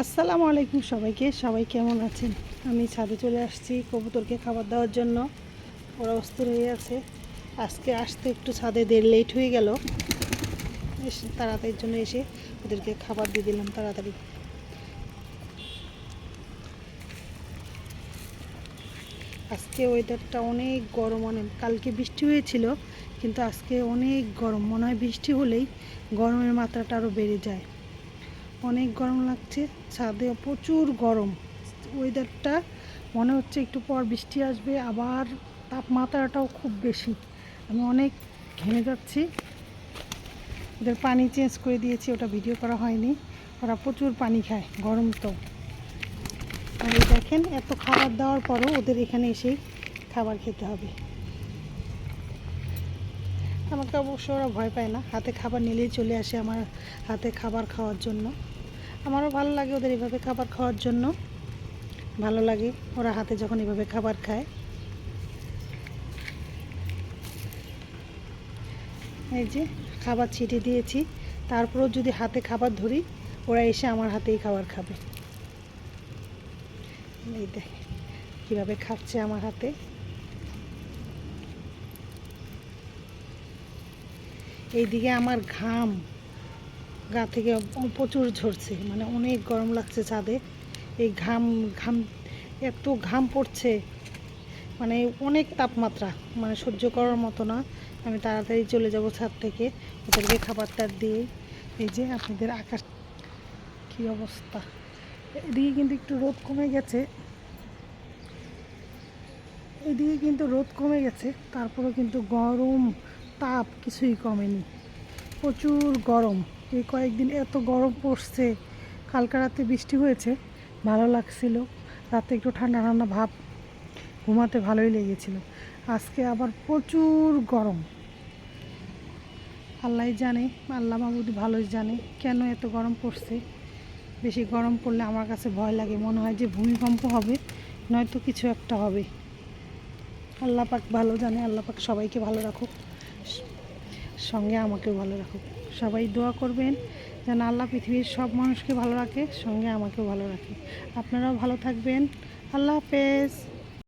আসসালামু আলাইকুম সবাইকে। সবাই কেমন আছেন? আমি ছাদে চলে আসছি কবুতরকে খাবার দেওয়ার জন্য। ওরা অস্থির হয়ে আছে। আজকে আসতে একটু ছাদে লেট হয়ে গেল। তাড়াতাড়ির জন্য এসে ওদেরকে খাবার দিয়ে দিলাম তাড়াতাড়ি। আজকে ওয়েদারটা অনেক গরম, অনেক কালকে বৃষ্টি হয়েছিল, কিন্তু আজকে অনেক গরম। মনে হয় বৃষ্টি হলেই গরমের মাত্রাটা আরও বেড়ে যায়। অনেক গরম লাগছে, ছাদে প্রচুর গরম। ওয়েদারটা মনে হচ্ছে একটু পর বৃষ্টি আসবে, আবার তাপমাত্রাটাও খুব বেশি। আমি অনেক ঘেমে যাচ্ছি। ওদের পানি চেঞ্জ করে দিয়েছি, ওটা ভিডিও করা হয়নি। ওরা প্রচুর পানি খায়, গরম তো। আর এই দেখেন, এত খাবার দেওয়ার পরও ওদের এখানে এসেই খাবার খেতে হবে। আমাকে অবশ্য ওরা ভয় পায় না, হাতে খাবার নিলেই চলে আসে আমার হাতে খাবার খাওয়ার জন্য। আমারও ভালো লাগে ওদের এভাবে খাবার খাওয়ার জন্য। ভালো লাগে ওরা হাতে যখন এভাবে খাবার খায়। এই যে খাবার ছিটিয়ে দিয়েছি, তারপরেও যদি হাতে খাবার ধরি ওরা এসে আমার হাতেই খাবার খাবে। এই দেখে কীভাবে খাচ্ছে আমার হাতে। এইদিকে আমার ঘাম গা থেকে প্রচুর ঝরছে, মানে অনেক গরম লাগছে ছাদে। এই ঘাম ঘাম এত ঘাম পড়ছে, মানে অনেক তাপমাত্রা, মানে সহ্য করার মতো না। আমি তাড়াতাড়ি চলে যাব ছাদ থেকে ওদেরকে খাবারটা দিয়ে। এই যে আপনাদের আকাশ কী অবস্থা। এদিকে কিন্তু একটু রোদ কমে গেছে, এদিকে কিন্তু রোদ কমে গেছে, তারপরেও কিন্তু গরম তাপ কিছুই কমেনি। প্রচুর গরম। এই কয়েকদিন এত গরম পড়ছে। কালকে রাতে বৃষ্টি হয়েছে, ভালো লাগছিল, রাতে একটু ঠান্ডা ঠান্ডা ভাব, ঘুমাতে ভালোই লেগেছিল। আজকে আবার প্রচুর গরম। আল্লাহ জানে, আল্লাহ মাহবুদ ভালোই জানে কেন এত গরম পড়ছে। বেশি গরম পড়লে আমার কাছে ভয় লাগে, মনে হয় যে ভূমিকম্প হবে, নয়তো কিছু একটা হবে। আল্লাহ পাক ভালো জানে। আল্লাহ পাক সবাইকে ভালো রাখুক, সঙ্গে আমাকেও ভালো রাখুক। সবাই দোয়া করবেন যেন আল্লাহ পৃথিবীর সব মানুষকে ভালো রাখে, সঙ্গে আমাকেও ভালো রাখে। আপনারাও ভালো থাকবেন। আল্লাহ হাফেজ।